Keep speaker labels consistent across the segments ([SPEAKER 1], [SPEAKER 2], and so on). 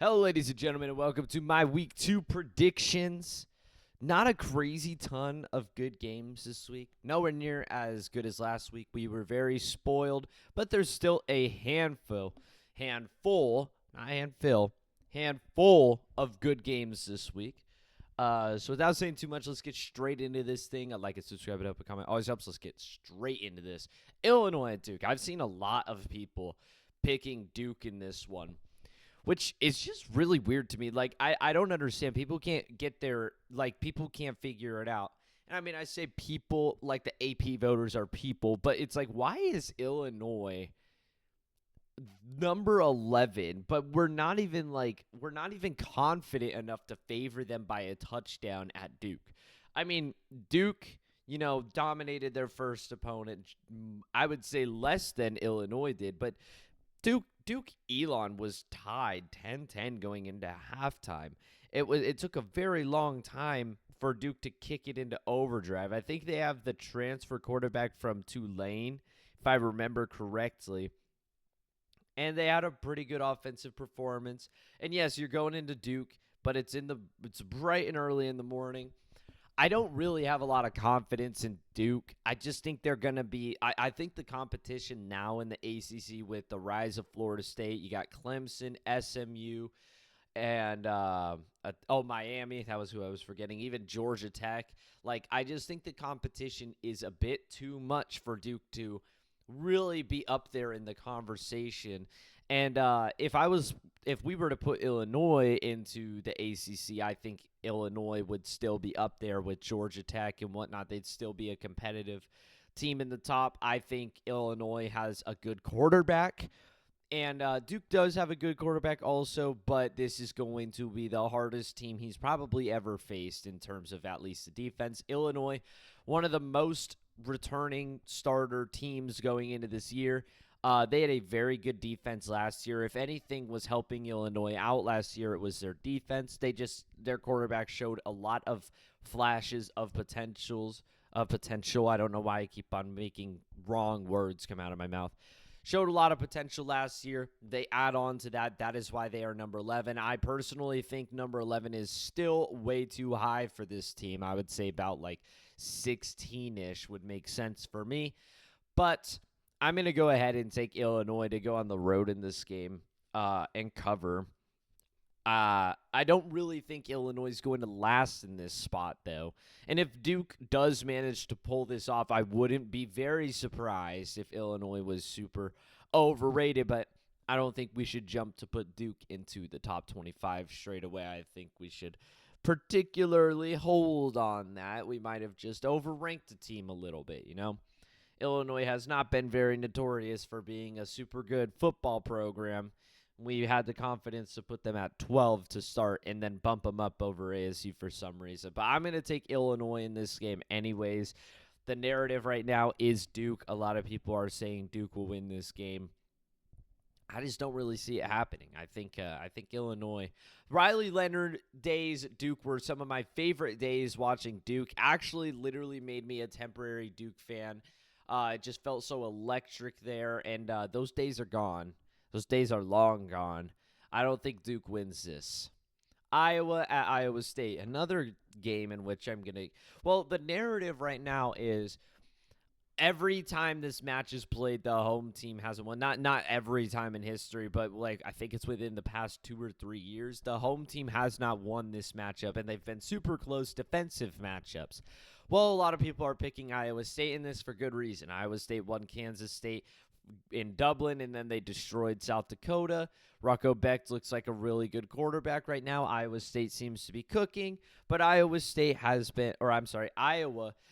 [SPEAKER 1] Hello, ladies and gentlemen, and welcome to my week 2 predictions. Not a crazy ton of good games this week. Nowhere near as good as last week. We were very spoiled, but there's still a handful of good games this week. So without saying too much, let's get straight into this thing. I'd like it, subscribe, it up, a comment. Always helps. Let's get straight into this. Illinois and Duke. I've seen a lot of people picking Duke in this one, which is just really weird to me. Like, I don't understand. People can't get their, like, people can't figure it out. And I mean, I say people, like the AP voters are people, but it's like, why is Illinois number 11, but we're not even confident enough to favor them by a touchdown at Duke? I mean, Duke, dominated their first opponent, I would say less than Illinois did, but Duke Elon was tied 10-10 going into halftime. It took a very long time for Duke to kick it into overdrive. I think they have the transfer quarterback from Tulane, if I remember correctly. And they had a pretty good offensive performance. And yes, you're going into Duke, but it's bright and early in the morning. I don't really have a lot of confidence in Duke. I just think they're going to be – I think the competition now in the ACC with the rise of Florida State, you got Clemson, SMU, and Miami. That was who I was forgetting. Even Georgia Tech. Like, I just think the competition is a bit too much for Duke to really be up there in the conversation. And if we were to put Illinois into the ACC, I think Illinois would still be up there with Georgia Tech and whatnot. They'd still be a competitive team in the top. I think Illinois has a good quarterback, and Duke does have a good quarterback also, but this is going to be the hardest team he's probably ever faced in terms of at least the defense. Illinois, one of the most returning starter teams going into this year. They had a very good defense last year. If anything was helping Illinois out last year, it was their defense. Their quarterback showed a lot of flashes of potential. I don't know why I keep on making wrong words come out of my mouth. Showed a lot of potential last year. They add on to that. That is why they are number 11. I personally think number 11 is still way too high for this team. I would say about like 16-ish would make sense for me. But I'm going to go ahead and take Illinois to go on the road in this game and cover. I don't really think Illinois is going to last in this spot, though. And if Duke does manage to pull this off, I wouldn't be very surprised if Illinois was super overrated. But I don't think we should jump to put Duke into the top 25 straight away. I think we should particularly hold on that. We might have just overranked the team a little bit, Illinois has not been very notorious for being a super good football program. We had the confidence to put them at 12 to start and then bump them up over ASU for some reason. But I'm going to take Illinois in this game anyways. The narrative right now is Duke. A lot of people are saying Duke will win this game. I just don't really see it happening. I think Illinois. Riley Leonard days at Duke were some of my favorite days watching Duke. Actually, literally made me a temporary Duke fan. It just felt so electric there, and those days are gone. Those days are long gone. I don't think Duke wins this. Iowa at Iowa State, another game in which I'm going to – well, the narrative right now is every time this match is played, the home team hasn't won. Not every time in history, but like I think it's within the past 2 or 3 years. The home team has not won this matchup, and they've been super close defensive matchups. Well, a lot of people are picking Iowa State in this for good reason. Iowa State won Kansas State in Dublin, and then they destroyed South Dakota. Rocco Becht looks like a really good quarterback right now. Iowa State seems to be cooking, but Iowa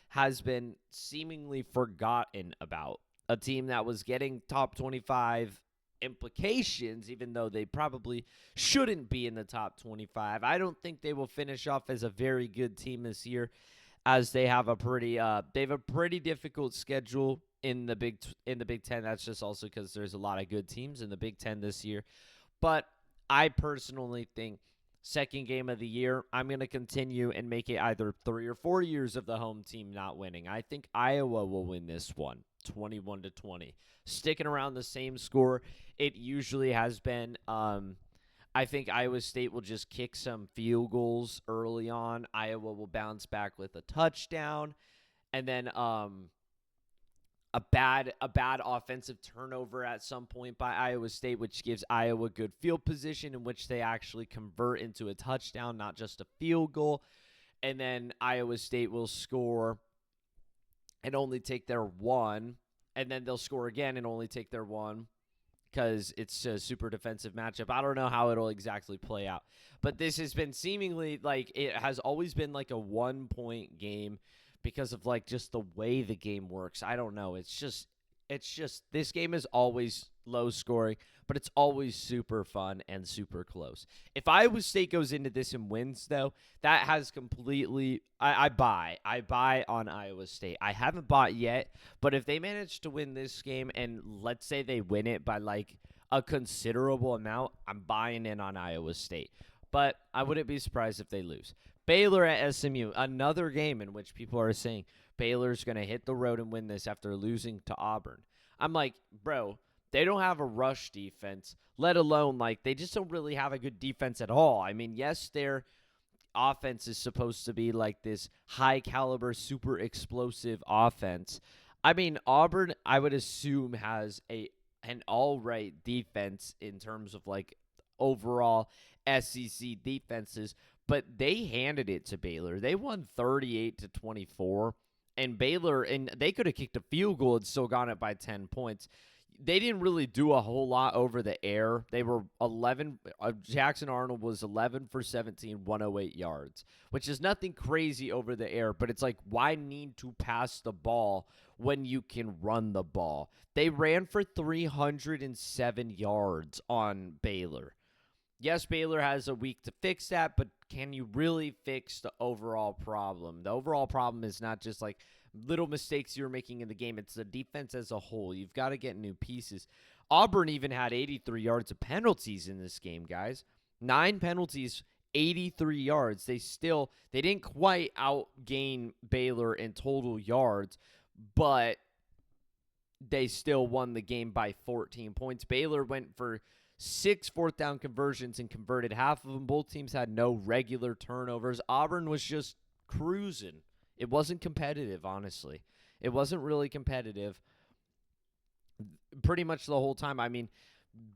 [SPEAKER 1] has been seemingly forgotten about. A team that was getting top 25 implications, even though they probably shouldn't be in the top 25. I don't think they will finish off as a very good team this year, as they have a pretty difficult schedule in the Big Ten. That's just also because there's a lot of good teams in the Big Ten this year. But I personally think second game of the year, I'm going to continue and make it either 3 or 4 years of the home team not winning. I think Iowa will win this one, 21-20. Sticking around the same score it usually has been. I think Iowa State will just kick some field goals early on. Iowa will bounce back with a touchdown, and then a bad offensive turnover at some point by Iowa State, which gives Iowa good field position in which they actually convert into a touchdown, not just a field goal. And then Iowa State will score and only take their one, and then they'll score again and only take their one because it's a super defensive matchup. I don't know how it'll exactly play out, but this has been seemingly like it has always been like a 1-point game because of like just the way the game works. I don't know. It's just this game is always low scoring, but it's always super fun and super close. If Iowa State goes into this and wins, though, that has completely I buy on Iowa State. I haven't bought yet, but if they manage to win this game and let's say they win it by like a considerable amount, I'm buying in on Iowa State. But I wouldn't be surprised if they lose. Baylor at SMU, another game in which people are saying Baylor's going to hit the road and win this after losing to Auburn. I'm like, bro, they don't have a rush defense, let alone like they just don't really have a good defense at all. I mean, yes, their offense is supposed to be like this high caliber, super explosive offense. I mean, Auburn, I would assume, has an all right defense in terms of like overall SEC defenses, but they handed it to Baylor. They won 38-24, and Baylor, and they could have kicked a field goal and still gone it by 10 points. They didn't really do a whole lot over the air. They were 11. Jackson Arnold was 11 for 17, 108 yards, which is nothing crazy over the air, but it's like, why need to pass the ball when you can run the ball? They ran for 307 yards on Baylor. Yes, Baylor has a week to fix that, but can you really fix the overall problem? The overall problem is not just like little mistakes you're making in the game. It's the defense as a whole. You've got to get new pieces. Auburn even had 83 yards of penalties in this game, guys. 9 penalties, 83 yards. They didn't quite outgain Baylor in total yards, but they still won the game by 14 points. Baylor went for 6 fourth-down conversions and converted half of them. Both teams had no regular turnovers. Auburn was just cruising. It wasn't competitive, honestly. It wasn't really competitive pretty much the whole time. I mean,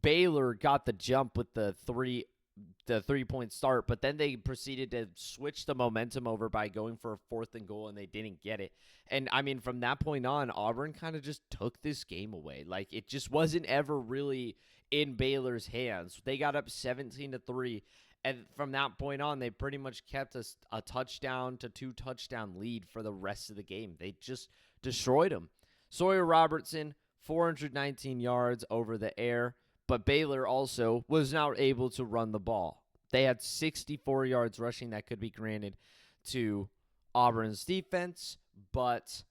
[SPEAKER 1] Baylor got the jump with the three-point start, but then they proceeded to switch the momentum over by going for a 4th and goal, and they didn't get it. And, I mean, from that point on, Auburn kind of just took this game away. Like, it just wasn't ever really in Baylor's hands. They got up 17-3, and from that point on, they pretty much kept a touchdown to 2 touchdown lead for the rest of the game. They just destroyed them. Sawyer Robertson, 419 yards over the air, but Baylor also was not able to run the ball. They had 64 yards rushing. That could be granted to Auburn's defense, but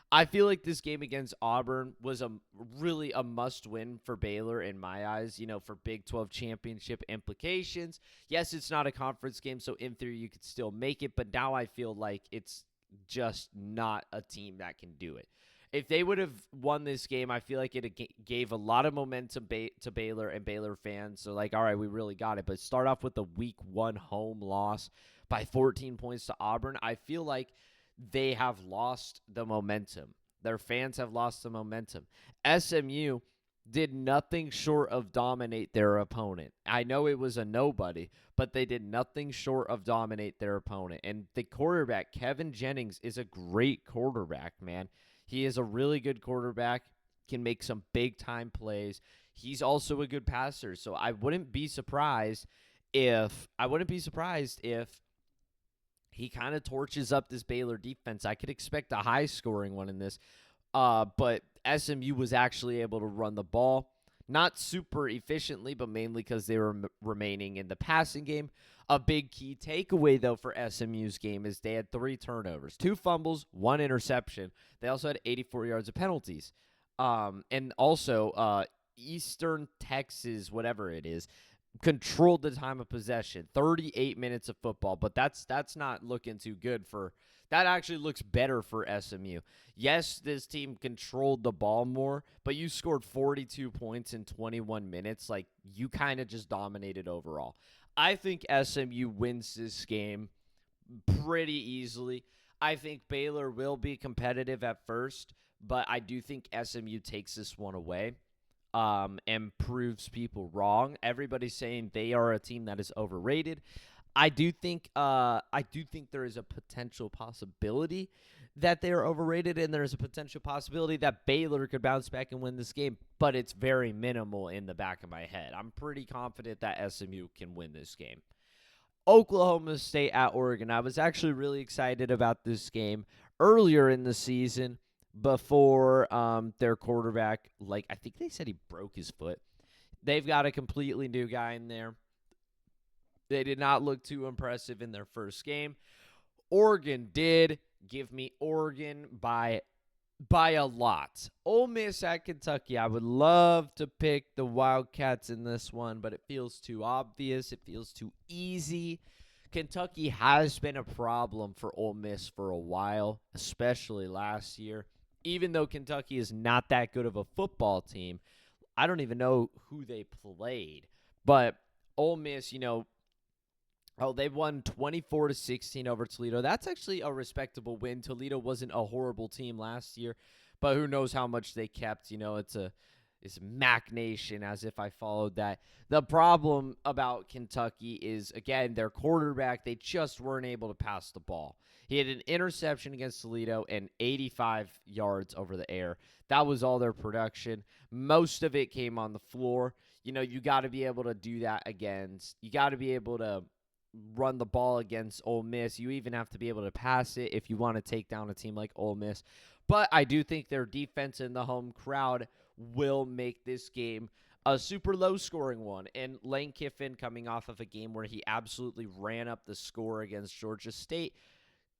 [SPEAKER 1] I feel like this game against Auburn was really a must-win for Baylor in my eyes, for Big 12 championship implications. Yes, it's not a conference game, so in theory you could still make it, but now I feel like it's just not a team that can do it. If they would have won this game, I feel like it gave a lot of momentum to Baylor and Baylor fans. So, like, all right, we really got it. But start off with a week 1 home loss by 14 points to Auburn. I feel like they have lost the momentum. Their fans have lost the momentum. SMU did nothing short of dominate their opponent. I know it was a nobody, but they did nothing short of dominate their opponent. And the quarterback, Kevin Jennings, is a great quarterback, man. He is a really good quarterback, can make some big-time plays. He's also a good passer, so I wouldn't be surprised if he kind of torches up this Baylor defense. I could expect a high-scoring one in this, but SMU was actually able to run the ball. Not super efficiently, but mainly because they were remaining in the passing game. A big key takeaway, though, for SMU's game is they had 3 turnovers, 2 fumbles, 1 interception. They also had 84 yards of penalties. And also, Eastern Texas, whatever it is, controlled the time of possession, 38 minutes of football, but that's not looking too good for that actually looks better for SMU. Yes, this team controlled the ball more, but you scored 42 points in 21 minutes. Like, you kind of just dominated overall. I think SMU wins this game pretty easily. I think Baylor will be competitive at first, but I do think SMU takes this one away and proves people wrong. Everybody's saying they are a team that is overrated. I do think there is a potential possibility that they are overrated, and there's a potential possibility that Baylor could bounce back and win this game, but it's very minimal in the back of my head. I'm pretty confident that SMU can win this game. Oklahoma State at Oregon. I was actually really excited about this game earlier in the season before their quarterback, like, I think they said he broke his foot. They've got a completely new guy in there. They did not look too impressive in their first game. Oregon did. Give me Oregon by a lot. Ole Miss at Kentucky. I would love to pick the Wildcats in this one, but it feels too obvious. It feels too easy. Kentucky has been a problem for Ole Miss for a while, especially last year. Even though Kentucky is not that good of a football team, I don't even know who they played. But Ole Miss, they won 24-16 over Toledo. That's actually a respectable win. Toledo wasn't a horrible team last year, but who knows how much they kept. It's Mac Nation, as if I followed that. The problem about Kentucky is, again, their quarterback, they just weren't able to pass the ball. He had an interception against Toledo and 85 yards over the air. That was all their production. Most of it came on the floor. You got to be able to do that you got to be able to run the ball against Ole Miss. You even have to be able to pass it if you want to take down a team like Ole Miss. But I do think their defense in the home crowd will make this game a super low-scoring one. And Lane Kiffin, coming off of a game where he absolutely ran up the score against Georgia State,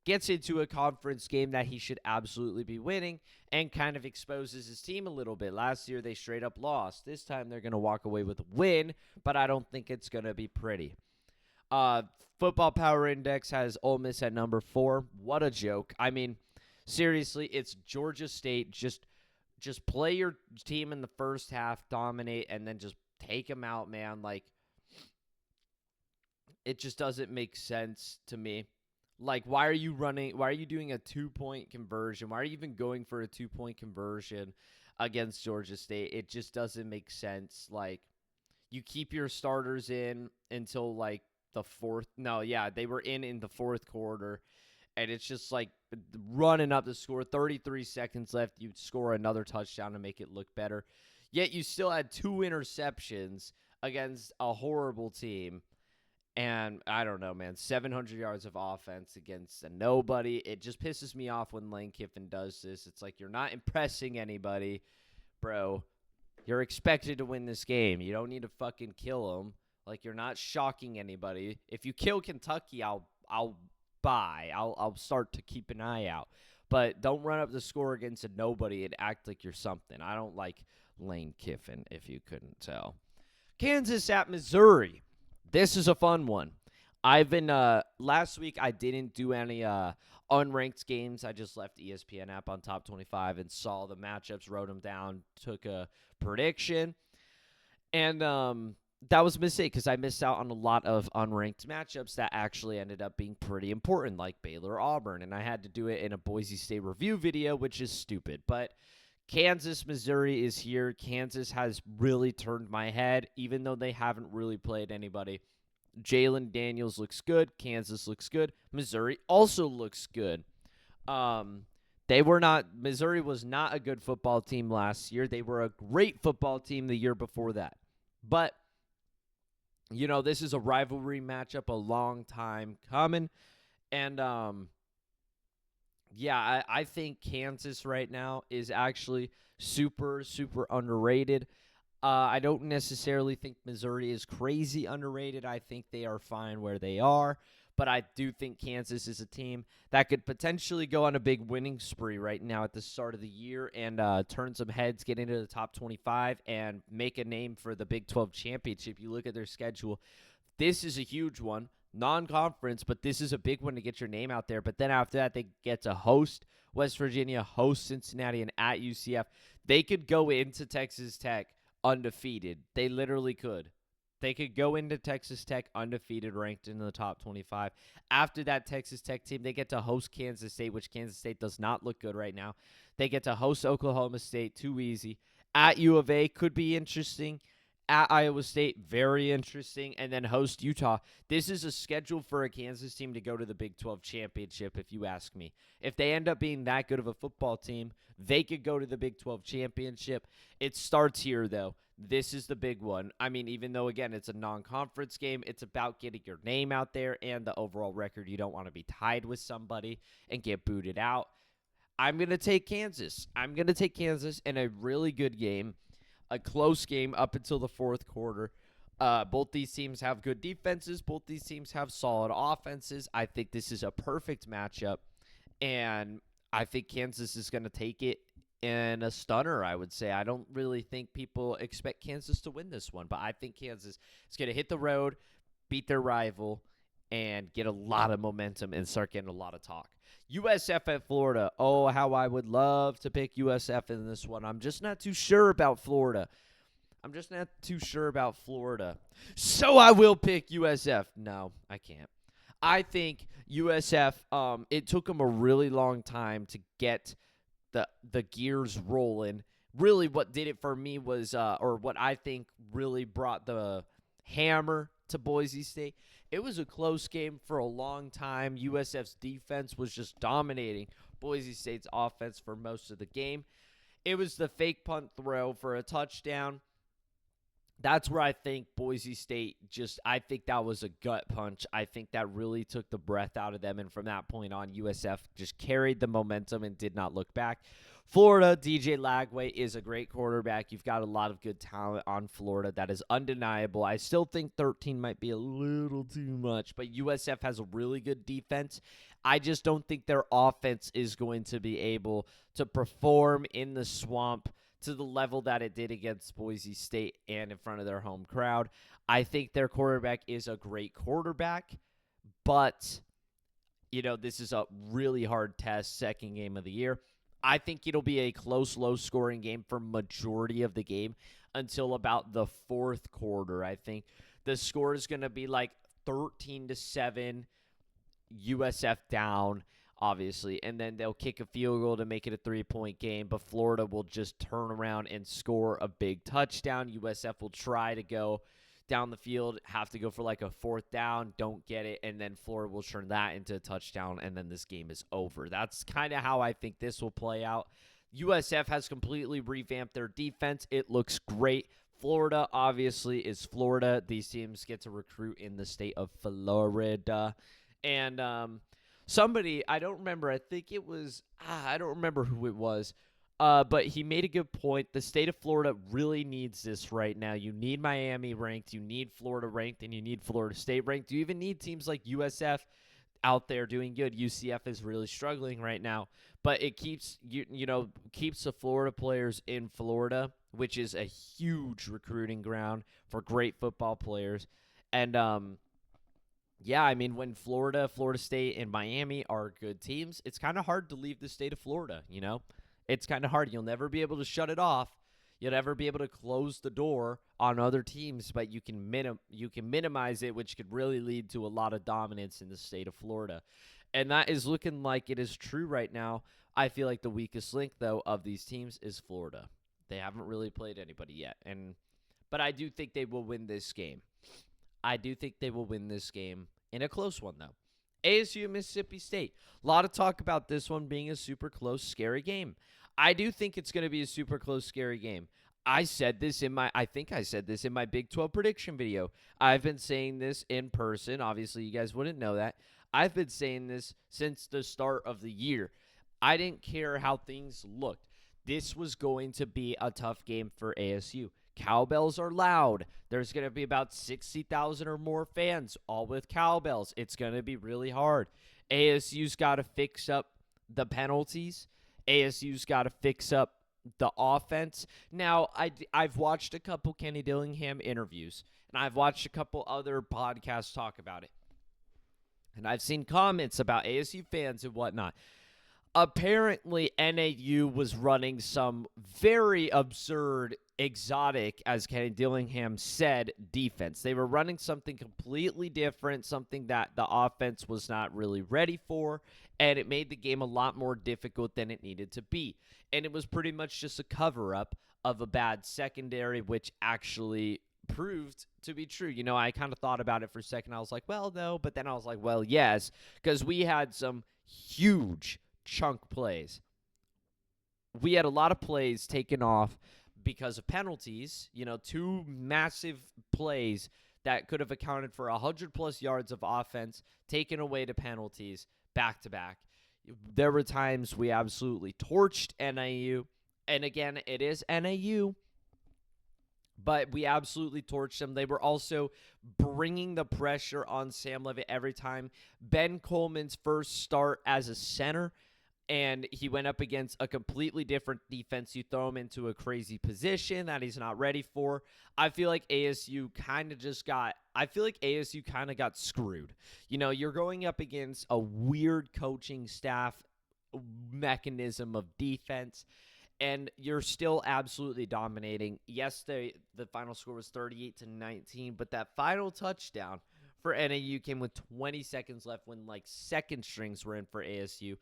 [SPEAKER 1] gets into a conference game that he should absolutely be winning and kind of exposes his team a little bit. Last year, they straight up lost. This time, they're going to walk away with a win, but I don't think it's going to be pretty. Football Power Index has Ole Miss at number 4. What a joke. I mean, seriously, it's Georgia State. Just play your team in the first half, dominate, and then just take them out, man. Like, it just doesn't make sense to me. Like, why are you doing a 2-point conversion? Why are you even going for a 2-point conversion against Georgia State? It just doesn't make sense. Like, you keep your starters in until, like, the fourth. No, yeah, they were in the fourth quarter, and it's just like running up the score. 33 seconds left. You score another touchdown to make it look better. Yet you still had 2 interceptions against a horrible team. And I don't know, man, 700 yards of offense against a nobody. It just pisses me off when Lane Kiffin does this. It's like, you're not impressing anybody, bro. You're expected to win this game. You don't need to fucking kill them. Like, you're not shocking anybody. If you kill Kentucky, I'll buy. I'll start to keep an eye out. But don't run up the score against a nobody and act like you're something. I don't like Lane Kiffin, if you couldn't tell. Kansas at Missouri. This is a fun one. Last week I didn't do any unranked games. I just left the ESPN app on Top 25 and saw the matchups, wrote them down, took a prediction. And that was a mistake because I missed out on a lot of unranked matchups that actually ended up being pretty important, like Baylor-Auburn. And I had to do it in a Boise State review video, which is stupid. But Kansas, Missouri is here. Kansas has really turned my head, even though they haven't really played anybody. Jalen Daniels looks good. Kansas looks good. Missouri also looks good. Missouri was not a good football team last year. They were a great football team the year before that. But, this is a rivalry matchup, a long time coming. And, I think Kansas right now is actually super, super underrated. I don't necessarily think Missouri is crazy underrated. I think they are fine where they are. but I do think Kansas is a team that could potentially go on a big winning spree right now at the start of the year and turn some heads, get into the top 25, and make a name for the Big 12 championship. You look at their schedule. This is a huge one, non-conference, but this is a big one to get your name out there. But then after that, they get to host West Virginia, host Cincinnati, and at UCF. They could go into Texas Tech undefeated. They literally could. They could go into Texas Tech undefeated, ranked in the top 25. After that Texas Tech team, they get to host Kansas State, which Kansas State does not look good right now. They get to host Oklahoma State, too easy. At U of A could be interesting. At Iowa State, very interesting. And then host Utah. This is a schedule for a Kansas team to go to the Big 12 championship, if you ask me. If they end up being that good of a football team, they could go to the Big 12 championship. It starts here, though. This is the big one. I mean, even though, again, it's a non-conference game, it's about getting your name out there and the overall record. You don't want to be tied with somebody and get booted out. I'm going to take Kansas. I'm going to take Kansas in a really good game, a close game up until the fourth quarter. Both these teams have good defenses. Both these teams have solid offenses. I think this is a perfect matchup, and I think Kansas is going to take it in a stunner, I would say. I don't really think people expect Kansas to win this one, but I think Kansas is going to hit the road, beat their rival, and get a lot of momentum and start getting a lot of talk. USF at Florida. Oh, how I would love to pick USF in this one. I'm just not too sure about Florida. So I will pick USF. No, I can't. I think USF, it took them a really long time to get the gears rolling. Really what did it for me was, or what I think really brought the hammer to Boise State. It was a close game for a long time. USF's defense was just dominating Boise State's offense for most of the game. It was the fake punt throw for a touchdown. That's where I think Boise State I think that was a gut punch. I think that really took the breath out of them. And from that point on, USF just carried the momentum and did not look back. Florida, DJ Lagway is a great quarterback. You've got a lot of good talent on Florida. That is undeniable. I still think 13 might be a little too much, but USF has a really good defense. I just don't think their offense is going to be able to perform in the swamp to the level that it did against Boise State and in front of their home crowd. I think their quarterback is a great quarterback, but, this is a really hard test, second game of the year. I think it'll be a close, low-scoring game for majority of the game until about the fourth quarter. I think the score is going to be like 13-7, USF down, obviously, and then they'll kick a field goal to make it a 3-point game, but Florida will just turn around and score a big touchdown. USF will try to go down the field, have to go for like a fourth down, don't get it, and then Florida will turn that into a touchdown, and then this game is over. That's kind of how I think this will play out. USF has completely revamped their defense. It looks great. Florida, obviously, is Florida. These teams get to recruit in the state of Florida. And somebody, I don't remember, I think it was, I don't remember who it was, but he made a good point. The state of Florida really needs this right now. You need Miami ranked, you need Florida ranked, and you need Florida State ranked. You even need teams like USF out there doing good. UCF is really struggling right now, but it keeps keeps the Florida players in Florida, which is a huge recruiting ground for great football players. And yeah, I mean, when Florida State, and Miami are good teams, it's kind of hard to leave the state of Florida, It's kind of hard. You'll never be able to shut it off. You'll never be able to close the door on other teams, but you can minimize it, which could really lead to a lot of dominance in the state of Florida. And that is looking like it is true right now. I feel like the weakest link, though, of these teams is Florida. They haven't really played anybody yet. But I do think they will win this game. In a close one, though. ASU, Mississippi State. A lot of talk about this one being a super close, scary game. I do think it's going to be a super close, scary game. I think I said this in my Big 12 prediction video. I've been saying this in person. Obviously, you guys wouldn't know that. I've been saying this since the start of the year. I didn't care how things looked. This was going to be a tough game for ASU. Cowbells are loud. There's going to be about 60,000 or more fans, all with cowbells. It's going to be really hard. ASU's got to fix up the penalties. ASU's got to fix up the offense. Now, I've watched a couple Kenny Dillingham interviews, and I've watched a couple other podcasts talk about it. And I've seen comments about ASU fans and whatnot. Apparently, NAU was running some very absurd, exotic, as Kenny Dillingham said, defense. They were running something completely different, something that the offense was not really ready for, and it made the game a lot more difficult than it needed to be. And it was pretty much just a cover-up of a bad secondary, which actually proved to be true. You know, I kind of thought about it for a second. I was like, well, no, but then I was like, well, yes, because we had some huge chunk plays. We had a lot of plays taken off because of penalties, you know, 2 massive plays that could have accounted for 100-plus yards of offense taken away to penalties back-to-back. There were times we absolutely torched NAU, and again, it is NAU, but we absolutely torched them. They were also bringing the pressure on Sam Leavitt every time. Ben Coleman's first start as a center, and he went up against a completely different defense. You throw him into a crazy position that he's not ready for. I feel like ASU kind of got screwed. You know, you're going up against a weird coaching staff mechanism of defense, and you're still absolutely dominating. Yes, the final score was 38-19, but that final touchdown for NAU came with 20 seconds left when, like, second strings were in for ASU,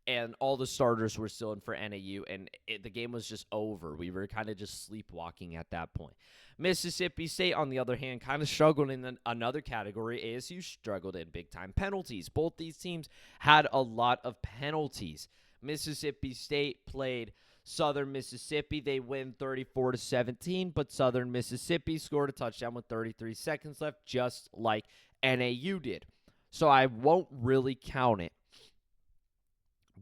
[SPEAKER 1] and all the starters were still in for NAU, and the game was just over. We were kind of just sleepwalking at that point. Mississippi State, on the other hand, kind of struggled in another category. ASU struggled in big-time penalties. Both these teams had a lot of penalties. Mississippi State played Southern Mississippi. They win 34-17, but Southern Mississippi scored a touchdown with 33 seconds left, just like NAU did. So I won't really count it.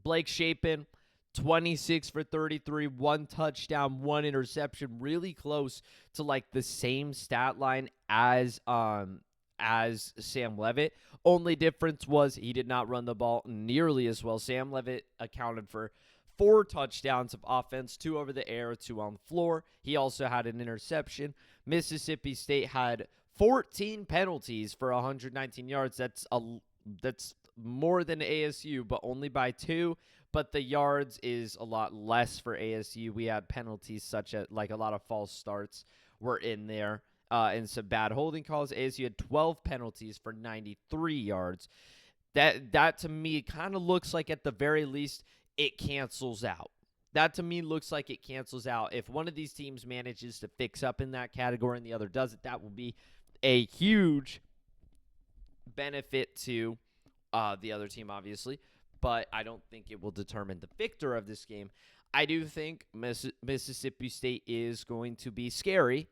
[SPEAKER 1] Blake Shapen, 26 for 33, 1 touchdown, 1 interception, really close to like the same stat line as Sam Leavitt. Only difference was he did not run the ball nearly as well. Sam Leavitt accounted for 4 touchdowns of offense, 2 over the air, 2 on the floor. He also had an interception. Mississippi State had 14 penalties for 119 yards. That's more than ASU, but only by 2. But the yards is a lot less for ASU. We had penalties such as, like, a lot of false starts were in there and some bad holding calls. ASU had 12 penalties for 93 yards. That to me kind of looks like at the very least it cancels out. That to me looks like it cancels out. If one of these teams manages to fix up in that category and the other doesn't, that will be a huge benefit to the other team, obviously, but I don't think it will determine the victor of this game. I do think Mississippi State is going to be scary.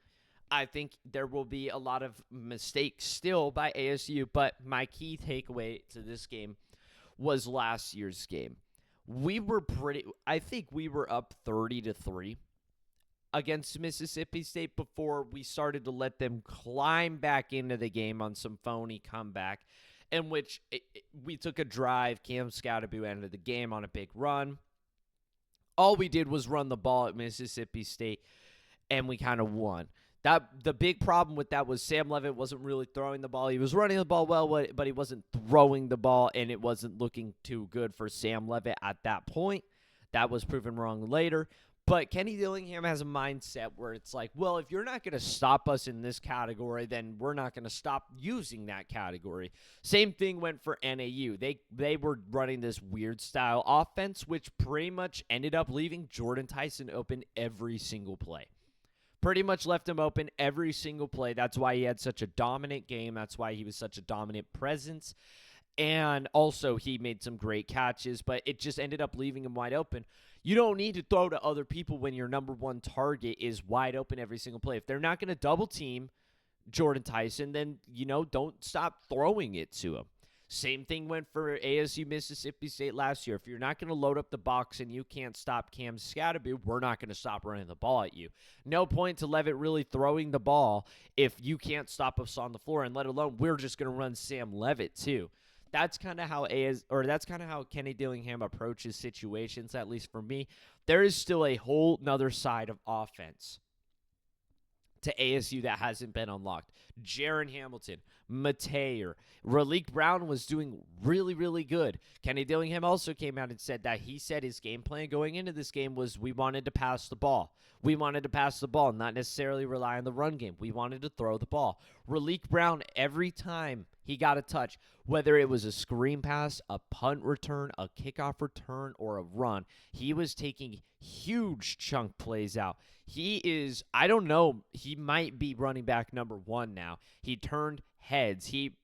[SPEAKER 1] I think there will be a lot of mistakes still by ASU, but my key takeaway to this game was last year's game. I think we were up 30-3 against Mississippi State before we started to let them climb back into the game on some phony comeback, in which we took a drive. Cam Scottaboo ended the game on a big run. All we did was run the ball at Mississippi State, and we kind of won. The big problem with that was Sam Leavitt wasn't really throwing the ball. He was running the ball well, but he wasn't throwing the ball, and it wasn't looking too good for Sam Leavitt at that point. That was proven wrong later. But Kenny Dillingham has a mindset where it's like, well, if you're not going to stop us in this category, then we're not going to stop using that category. Same thing went for NAU. They were running this weird style offense, which pretty much ended up leaving Jordan Tyson open every single play. Pretty much left him open every single play. That's why he had such a dominant game. That's why he was such a dominant presence. And also, he made some great catches, but it just ended up leaving him wide open. You don't need to throw to other people when your number one target is wide open every single play. If they're not going to double team Jordan Tyson, then, don't stop throwing it to him. Same thing went for ASU Mississippi State last year. If you're not going to load up the box and you can't stop Cam Scatterby, we're not going to stop running the ball at you. No point to Levitt really throwing the ball if you can't stop us on the floor, and let alone we're just going to run Sam Levitt too. That's kind of how Kenny Dillingham approaches situations, at least for me. There is still a whole nother side of offense to ASU that hasn't been unlocked. Jaron Hamilton, Mateer, Raleek Brown was doing really, really good. Kenny Dillingham also came out and said that he said his game plan going into this game was we wanted to pass the ball. We wanted to pass the ball, not necessarily rely on the run game. We wanted to throw the ball. Raleek Brown, every time he got a touch, whether it was a screen pass, a punt return, a kickoff return, or a run, he was taking huge chunk plays out. He is, I don't know, he might be running back number 1 now. He turned heads. He,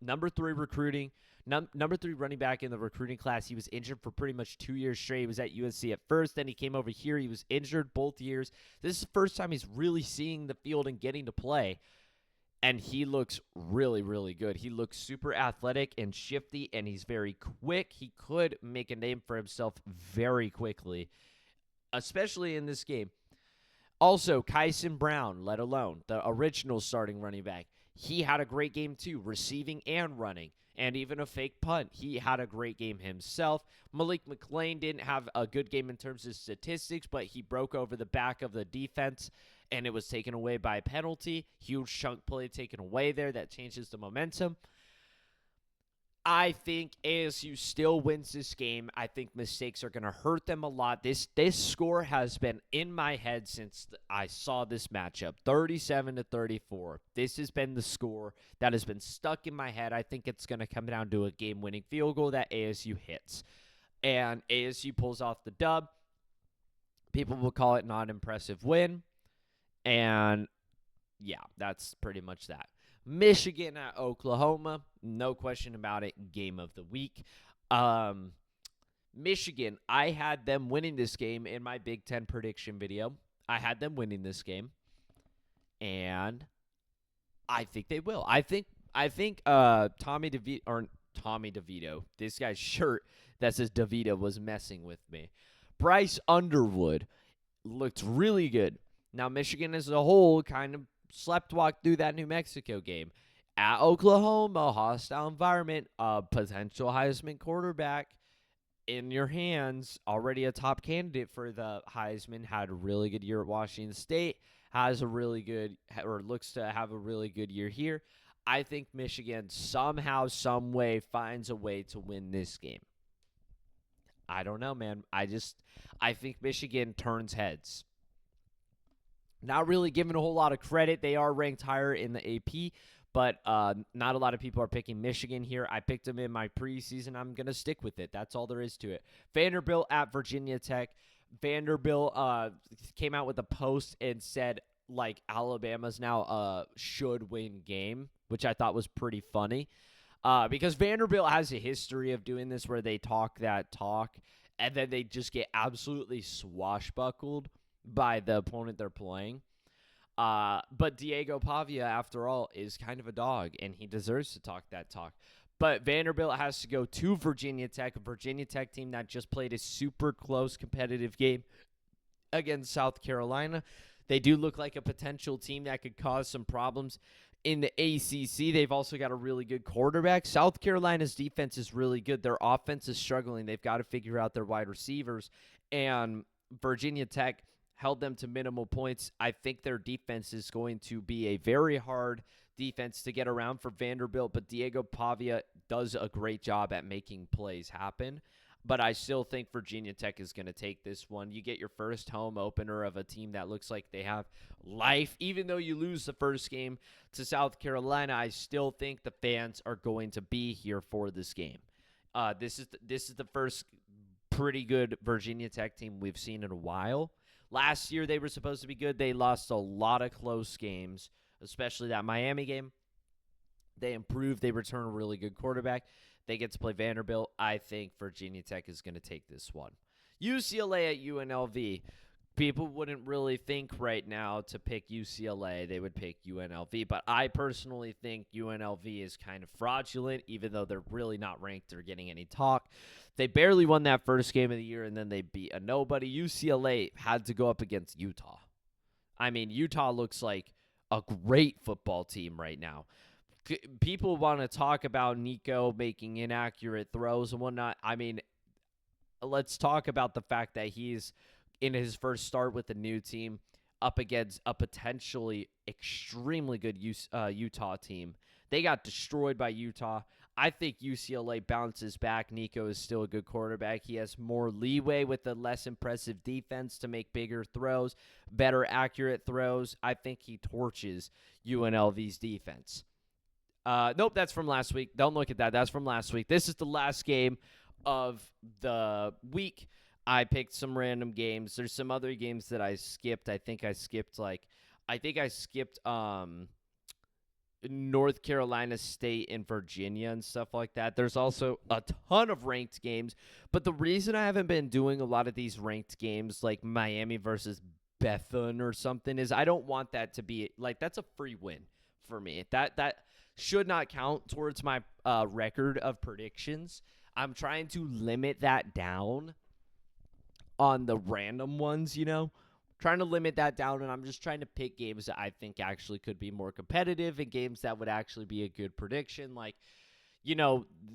[SPEAKER 1] number 3 recruiting, number 3 running back in the recruiting class. He was injured for pretty much 2 years straight. He was at USC at first. Then he came over here. He was injured both years. This is the first time he's really seeing the field and getting to play. And he looks really, really good. He looks super athletic and shifty, and he's very quick. He could make a name for himself very quickly, especially in this game. Also, Kyson Brown, let alone the original starting running back, he had a great game too, receiving and running, and even a fake punt. He had a great game himself. Malik McClain didn't have a good game in terms of statistics, but he broke over the back of the defense, and it was taken away by a penalty. Huge chunk play taken away there. That changes the momentum. I think ASU still wins this game. I think mistakes are going to hurt them a lot. This score has been in my head since I saw this matchup, 37-34. This has been the score that has been stuck in my head. I think it's going to come down to a game-winning field goal that ASU hits. And ASU pulls off the dub. People will call it not an impressive win. And, yeah, that's pretty much that. Michigan at Oklahoma, no question about it, game of the week. Michigan, I had them winning this game in my Big Ten prediction video. I had them winning this game, and I think they will. I think Tommy DeVito, this guy's shirt that says DeVito was messing with me. Bryce Underwood looked really good. Now, Michigan as a whole kind of sleptwalk through that New Mexico game. At Oklahoma, hostile environment, a potential Heisman quarterback in your hands, already a top candidate for the Heisman, had a really good year at Washington State, looks to have a really good year here. I think Michigan somehow, some way finds a way to win this game. I don't know, man. I think Michigan turns heads. Not really given a whole lot of credit. They are ranked higher in the AP, but not a lot of people are picking Michigan here. I picked them in my preseason. I'm going to stick with it. That's all there is to it. Vanderbilt at Virginia Tech. Vanderbilt came out with a post and said, like, Alabama's now a should-win game, which I thought was pretty funny. Because Vanderbilt has a history of doing this where they talk that talk, and then they just get absolutely swashbuckled by the opponent they're playing. But Diego Pavia, after all, is kind of a dog, and he deserves to talk that talk. But Vanderbilt has to go to Virginia Tech, a Virginia Tech team that just played a super close competitive game against South Carolina. They do look like a potential team that could cause some problems in the ACC. They've also got a really good quarterback. South Carolina's defense is really good. Their offense is struggling. They've got to figure out their wide receivers. And Virginia Tech held them to minimal points. I think their defense is going to be a very hard defense to get around for Vanderbilt, but Diego Pavia does a great job at making plays happen. But I still think Virginia Tech is going to take this one. You get your first home opener of a team that looks like they have life. Even though you lose the first game to South Carolina, I still think the fans are going to be here for this game. This is the first pretty good Virginia Tech team we've seen in a while. Last year, they were supposed to be good. They lost a lot of close games, especially that Miami game. They improved. They return a really good quarterback. They get to play Vanderbilt. I think Virginia Tech is going to take this one. UCLA at UNLV. people wouldn't really think right now to pick UCLA. They would pick UNLV. But I personally think UNLV is kind of fraudulent, even though they're really not ranked or getting any talk. They barely won that first game of the year, and then they beat a nobody. UCLA had to go up against Utah. I mean, Utah looks like a great football team right now. People want to talk about Nico making inaccurate throws and whatnot. I mean, let's talk about the fact that he's in his first start with the new team up against a potentially extremely good Utah team. They got destroyed by Utah. I think UCLA bounces back. Nico is still a good quarterback. He has more leeway with a less impressive defense to make bigger throws, better accurate throws. I think he torches UNLV's defense. Nope, that's from last week. Don't look at that. That's from last week. This is the last game of the week. I picked some random games. There's some other games that I skipped. I think I skipped North Carolina State and Virginia and stuff like that. There's also a ton of ranked games. But the reason I haven't been doing a lot of these ranked games like Miami versus Bethune or something is I don't want that to be like that's a free win for me. That should not count towards my record of predictions. I'm trying to limit that down on the random ones, trying to limit that down, and I'm just trying to pick games that I think actually could be more competitive and games that would actually be a good prediction. Like,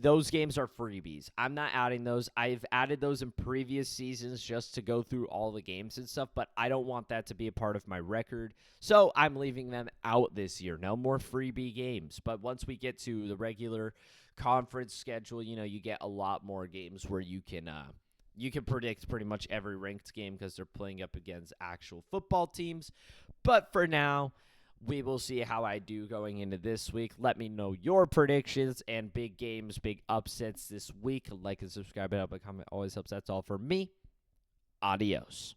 [SPEAKER 1] those games are freebies. I'm not adding those. I've added those in previous seasons just to go through all the games and stuff, but I don't want that to be a part of my record, so I'm leaving them out this year. No more freebie games, but once we get to the regular conference schedule, you get a lot more games where you can predict pretty much every ranked game because they're playing up against actual football teams. But for now, we will see how I do going into this week. Let me know your predictions and big games, big upsets this week. Like and subscribe, and comment always helps. That's all for me. Adios.